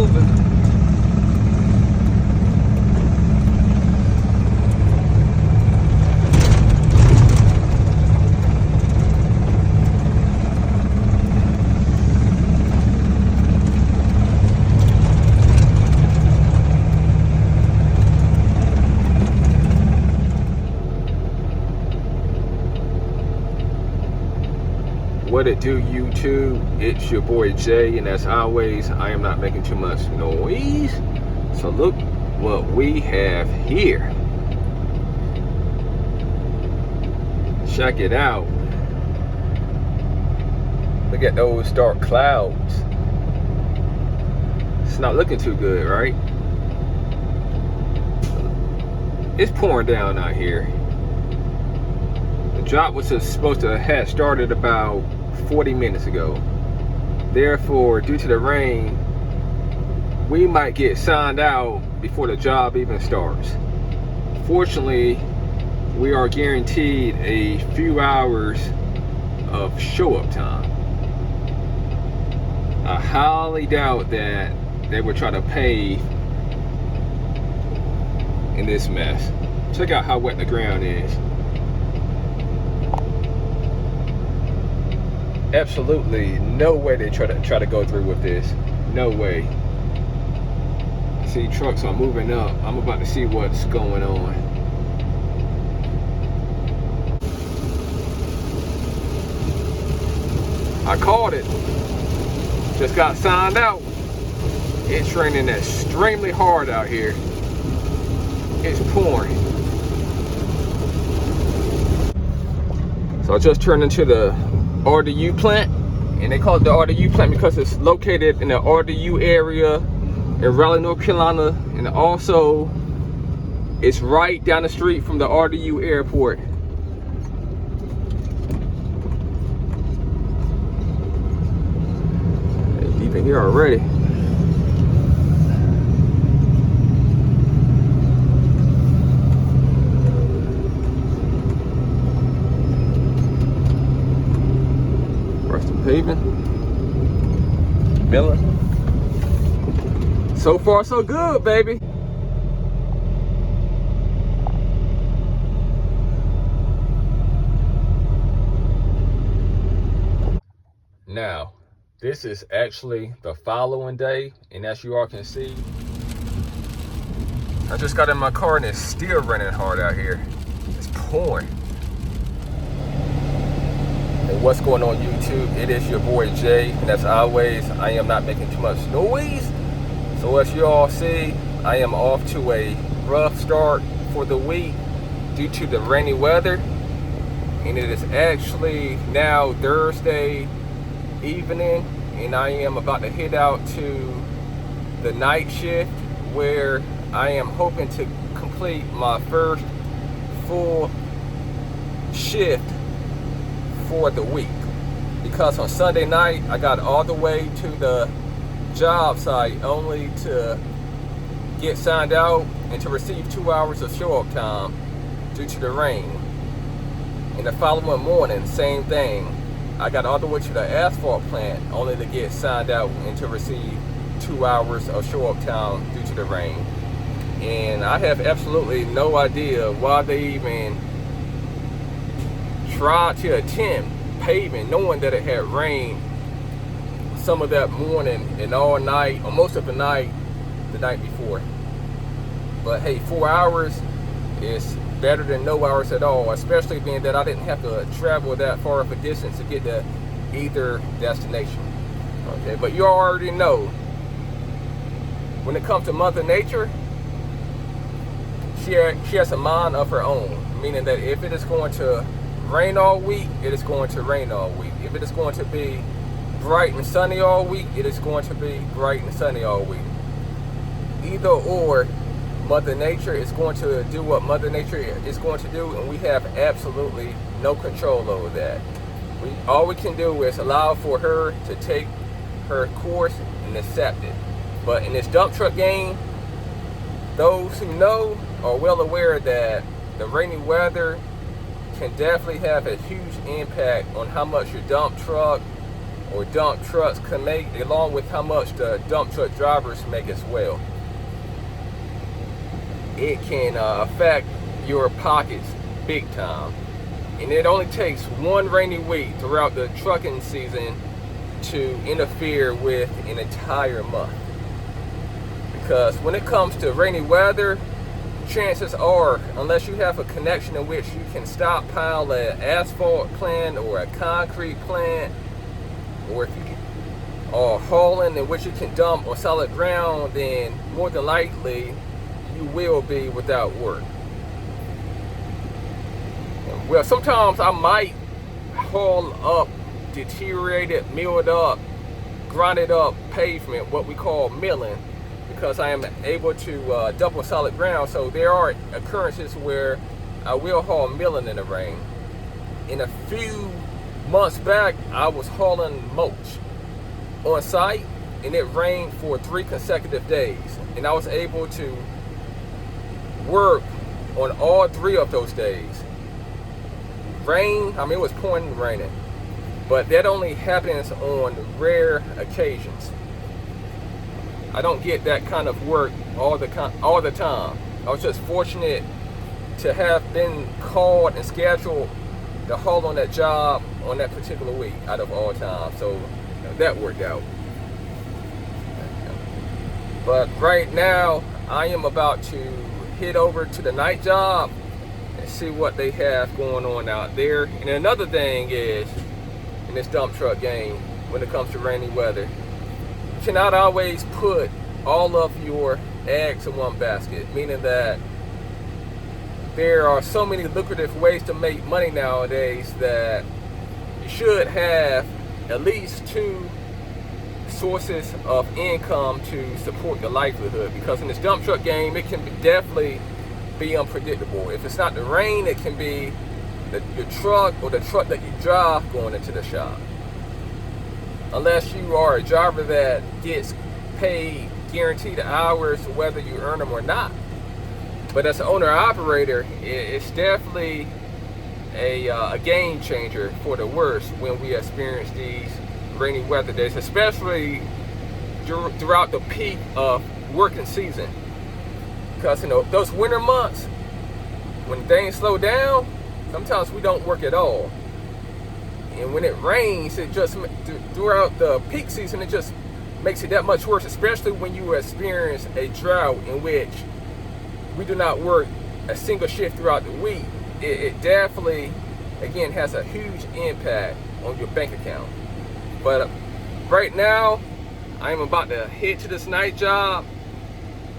moving. What it do, YouTube? It's your boy Jay, and as always, I am not making too much noise. So look what we have here. Check it out. Look at those dark clouds. It's not looking too good, right? It's pouring down out here. The drop was supposed to have started about 40 minutes ago. Therefore, due to the rain, we might get signed out before the job even starts. Fortunately, we are guaranteed a few hours of show-up time. I highly doubt that they would try to pave in this mess. Check out how wet the ground is. Absolutely no way they try to go through with this. No way. See, trucks are moving up. I'm about to see what's going on. I called it. Just got signed out. It's raining extremely hard out here. It's pouring. So I just turned into the RDU plant, and they call it the RDU plant because it's located in the RDU area in Raleigh, North Carolina, and also it's right down the street from the RDU airport. It's deep in here already. Paving, Miller. So far, so good, baby. Now, this is actually the following day, and as you all can see, I just got in my car and it's still raining hard out here. It's pouring. And what's going on, YouTube? It is your boy Jay, and as always, I am not making too much noise. So as you all see, I am off to a rough start for the week due to the rainy weather, and it is actually now Thursday evening, and I am about to head out to the night shift where I am hoping to complete my first full shift for the week, because on Sunday night I got all the way to the job site only to get signed out and to receive 2 hours of show-up time due to the rain. And the following morning, same thing. I got all the way to the asphalt plant only to get signed out and to receive 2 hours of show-up time due to the rain. And I have absolutely no idea why they even tried to attempt paving, knowing that it had rained some of that morning and all night, or most of the night before. But hey, 4 hours is better than no hours at all, especially being that I didn't have to travel that far of a distance to get to either destination. Okay, but you already know, when it comes to Mother Nature, she has a mind of her own, meaning that if it is going to rain all week, it is going to rain all week. If it is going to be bright and sunny all week, it is going to be bright and sunny all week. Either or, Mother Nature is going to do what Mother Nature is going to do, and we have absolutely no control over that. All we can do is allow for her to take her course and accept it. But in this dump truck game, those who know are well aware that the rainy weather can definitely have a huge impact on how much your dump truck or dump trucks can make, along with how much the dump truck drivers make as well. It can affect your pockets big time. And it only takes one rainy week throughout the trucking season to interfere with an entire month. Because when it comes to rainy weather, chances are, unless you have a connection in which you can stockpile an asphalt plant or a concrete plant, or if you are hauling in which you can dump on solid ground, then more than likely you will be without work. Well, sometimes I might haul up deteriorated, milled up, grinded up pavement, what we call milling, because I am able to dump on solid ground. So there are occurrences where I will haul milling in the rain. In a few months back, I was hauling mulch on site, and it rained for 3 consecutive days, and I was able to work on all 3 of those days. Rain, I mean, it was pouring and raining, but that only happens on rare occasions. I don't get that kind of work all the time. I was just fortunate to have been called and scheduled to haul on that job on that particular week out of all time. So that worked out. But right now, I am about to head over to the night job and see what they have going on out there. And another thing is, in this dump truck game, when it comes to rainy weather, you cannot always put all of your eggs in one basket, meaning that there are so many lucrative ways to make money nowadays that you should have at least 2 sources of income to support your livelihood, because in this dump truck game, it can definitely be unpredictable. If it's not the rain, it can be your truck or the truck that you drive going into the shop. Unless you are a driver that gets paid guaranteed hours whether you earn them or not. But as an owner-operator, it's definitely a game changer for the worse when we experience these rainy weather days, especially throughout the peak of working season. Because those winter months, when things slow down, sometimes we don't work at all. And when it rains, it just, throughout the peak season, it just makes it that much worse, especially when you experience a drought in which we do not work a single shift throughout the week. It definitely, again, has a huge impact on your bank account. But right now, I am about to head to this night job,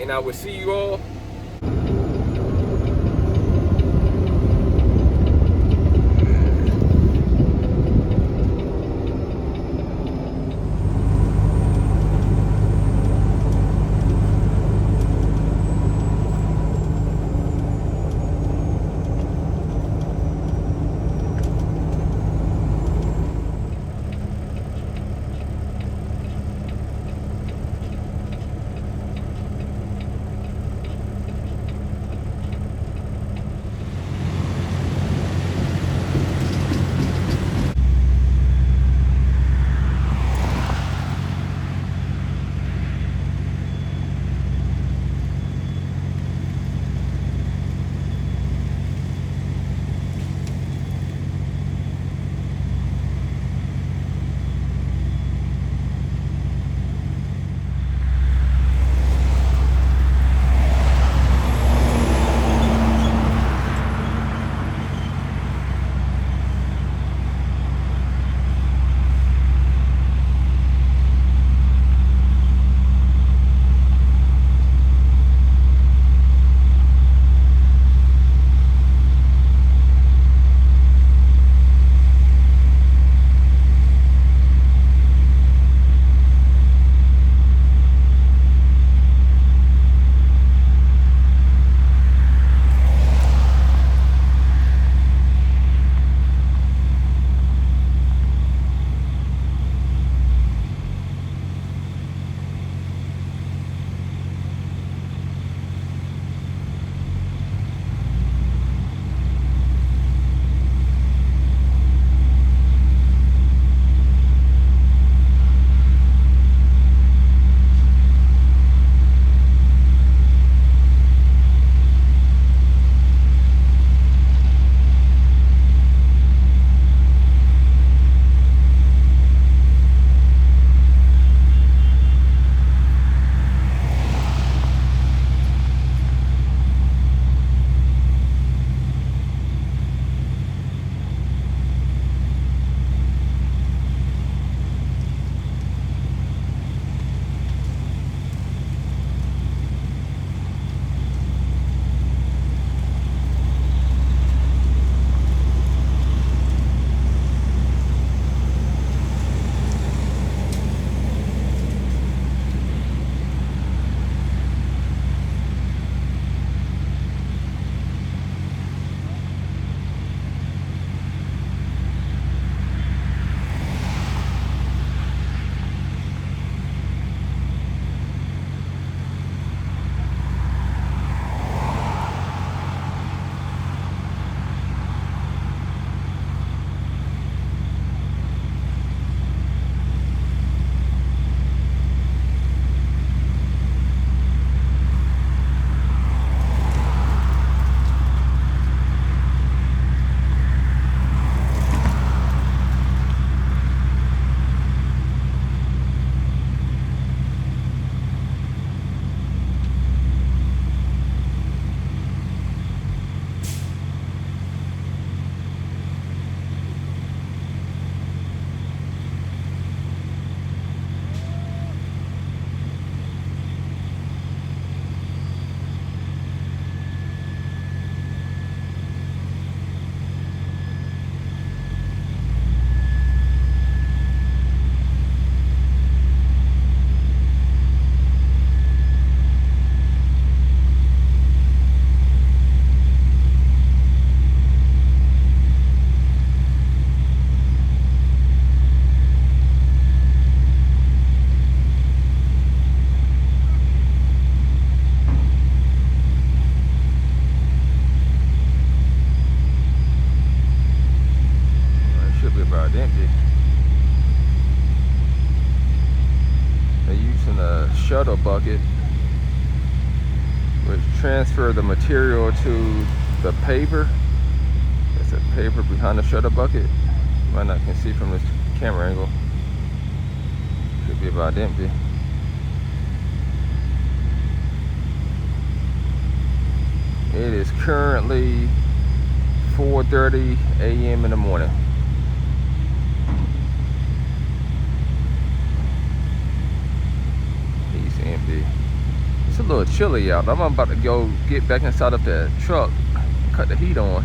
and I will see you all. a shuttle bucket, which transfer the material to the paver. There's a paver behind the shuttle bucket. Might not can see from this camera angle. Should be about empty. It is currently 4:30 a.m. in the morning. He's empty. It's a little chilly out. I'm about to go get back inside of the truck, cut the heat on.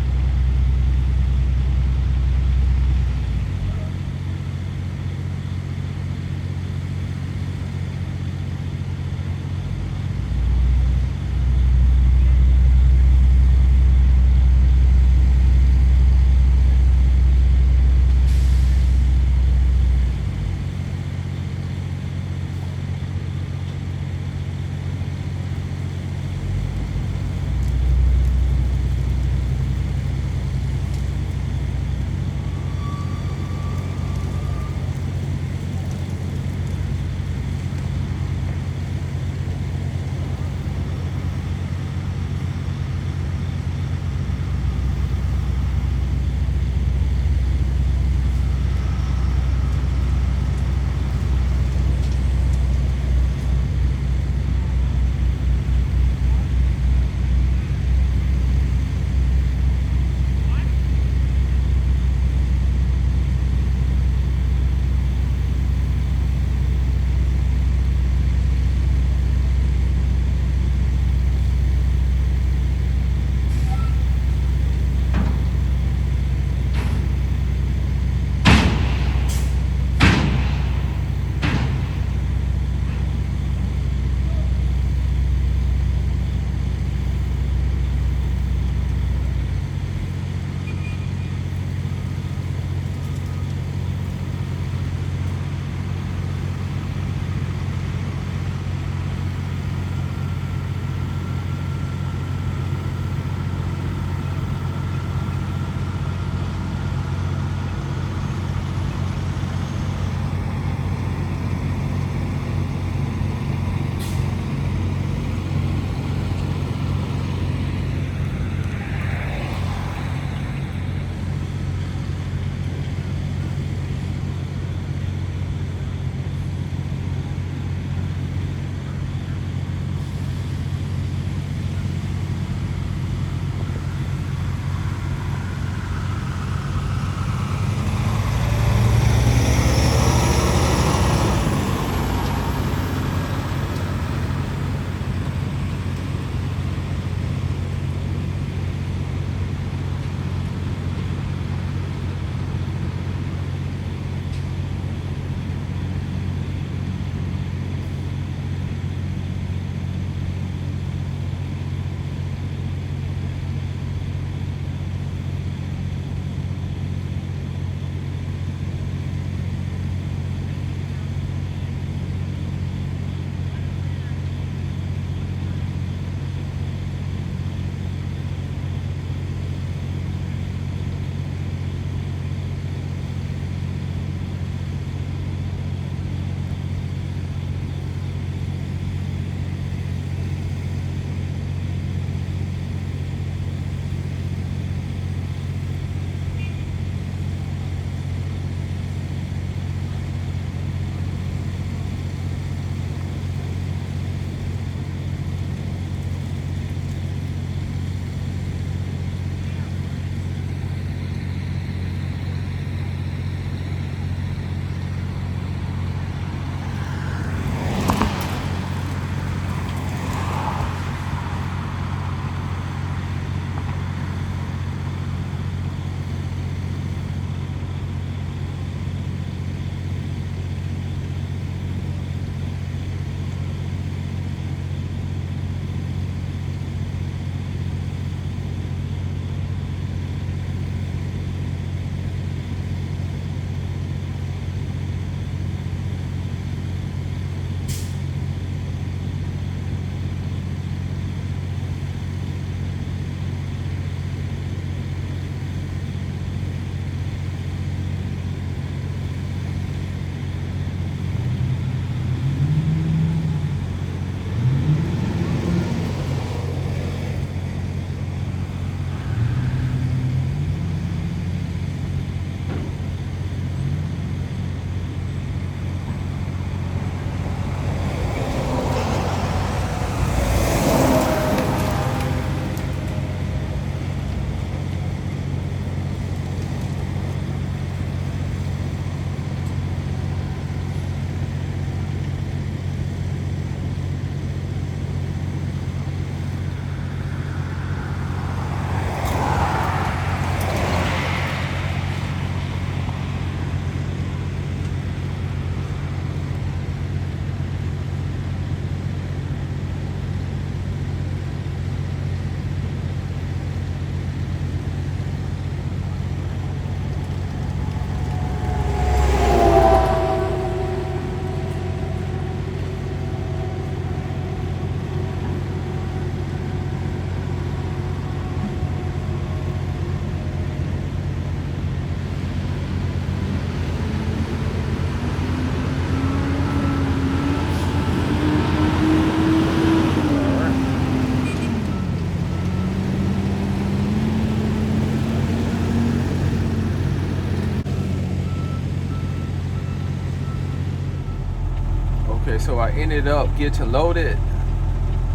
so I ended up getting loaded.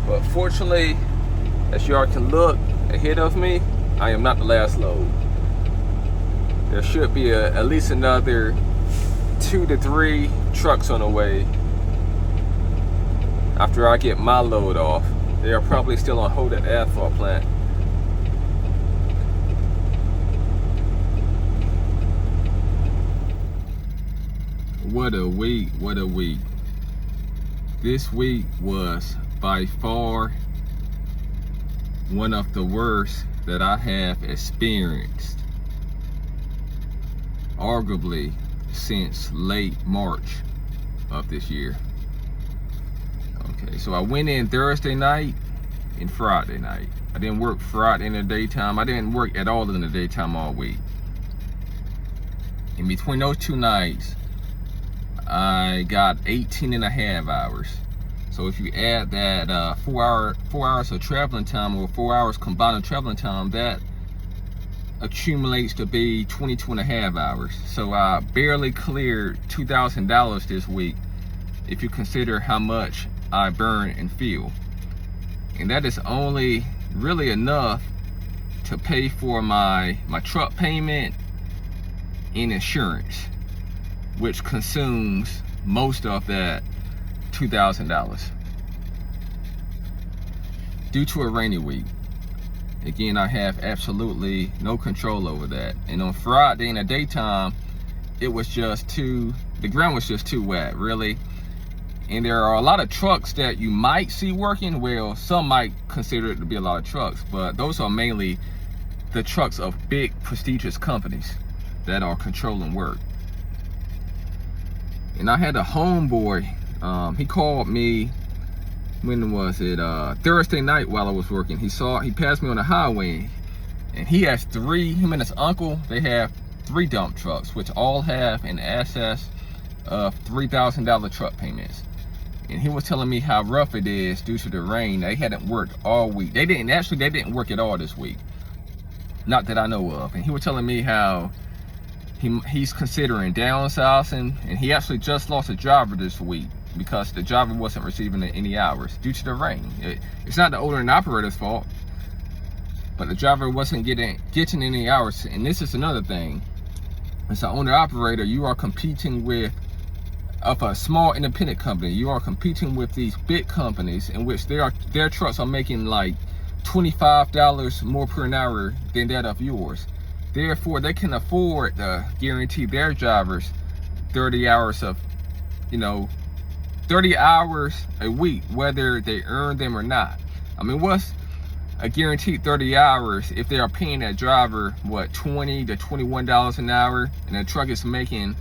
But fortunately, as y'all can look ahead of me, I am not the last load. There should be at least another 2 to 3 trucks on the way after I get my load off. They are probably still on hold at the asphalt plant. What a week, what a week. This week was by far one of the worst that I have experienced, arguably since late March of this year. Okay, so I went in Thursday night and Friday night. I didn't work Friday in the daytime. I didn't work at all in the daytime all week. In between those 2 nights, I got 18 and a half hours. So if you add that 4 hours of traveling time, or 4 hours combined of traveling time, that accumulates to be 22 and a half hours. So I barely cleared $2,000 this week if you consider how much I burn and fuel. And that is only really enough to pay for my truck payment and insurance, which consumes most of that $2,000 due to a rainy week. Again, I have absolutely no control over that. And on Friday in the daytime, it was just the ground was just too wet, really. And there are a lot of trucks that you might see working. Well, some might consider it to be a lot of trucks, but those are mainly the trucks of big prestigious companies that are controlling work. And I had a homeboy, he called me, when was it, Thursday night while I was working. He passed me on the highway, and he has him and his uncle, they have 3 dump trucks, which all have an excess of $3,000 truck payments. And he was telling me how rough it is due to the rain. They hadn't worked all week. They didn't work at all this week, not that I know of. And he was telling me how he's considering downsizing, and he actually just lost a driver this week because the driver wasn't receiving any hours due to the rain. It's not the owner and operator's fault, but the driver wasn't getting any hours. And this is another thing. As an owner operator, you are competing with a small independent company. You are competing with these big companies in which their trucks are making like $25 more per hour than that of yours. Therefore, they can afford to guarantee their drivers 30 hours of, 30 hours a week, whether they earn them or not. I mean, what's a guaranteed 30 hours if they are paying that driver, $20 to $21 an hour, and the truck is making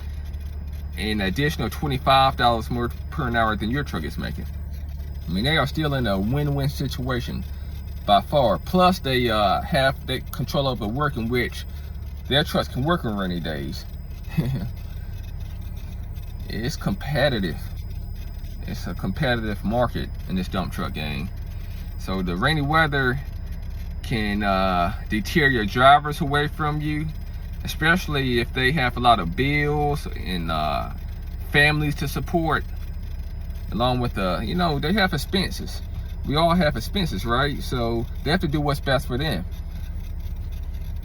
an additional $25 more per hour than your truck is making? I mean, they are still in a win-win situation by far. Plus, they have the control over work in which their trucks can work on rainy days. It's competitive. It's a competitive market in this dump truck game. So the rainy weather can deter your drivers away from you, especially if they have a lot of bills and families to support, along with they have expenses. We all have expenses, right? So they have to do what's best for them.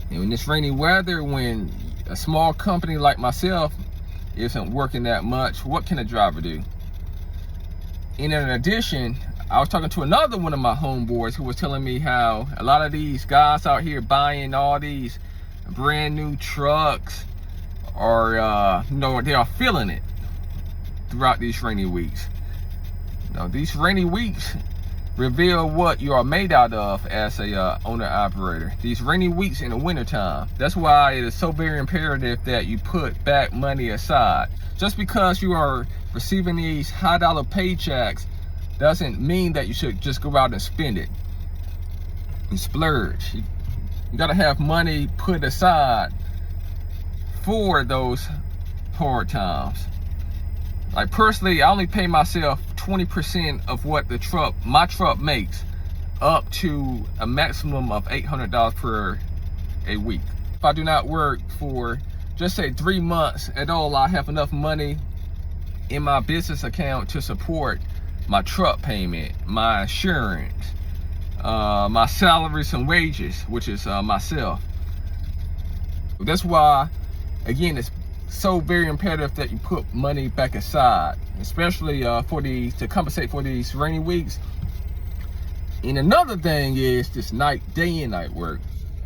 And in this rainy weather, when a small company like myself isn't working that much, what can a driver do? And in addition, I was talking to another one of my homeboys who was telling me how a lot of these guys out here buying all these brand new trucks are, they are feeling it throughout these rainy weeks. These rainy weeks reveal what you are made out of as a owner-operator. These rainy weeks in the wintertime. That's why it is so very imperative that you put back money aside. Just because you are receiving these high-dollar paychecks doesn't mean that you should just go out and spend it and splurge. You gotta have money put aside for those hard times. Like personally, I only pay myself 20% of what my truck makes, up to a maximum of $800 per a week. If I do not work for, just say 3 months at all, I have enough money in my business account to support my truck payment, my insurance, my salaries and wages, which is myself. That's why, again, it's so very imperative that you put money back aside, especially to compensate for these rainy weeks. And another thing is this day and night work.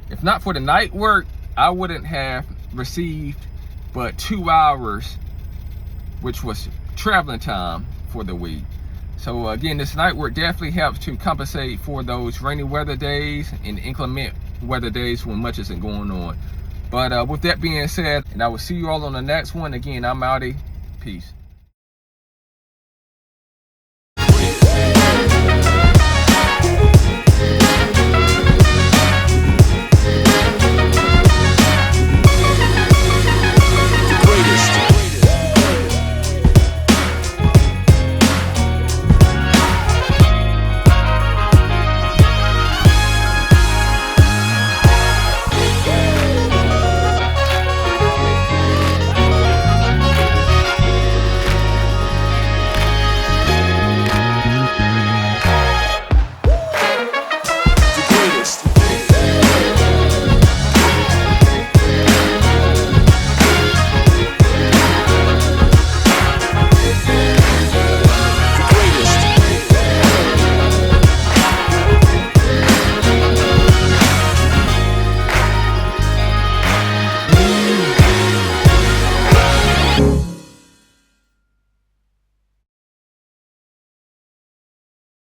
If not for the night work, I wouldn't have received but 2 hours, which was traveling time for the week. So again, this night work definitely helps to compensate for those rainy weather days and inclement weather days when much isn't going on. But with that being said, and I will see you all on the next one. Again, I'm Outie. Peace.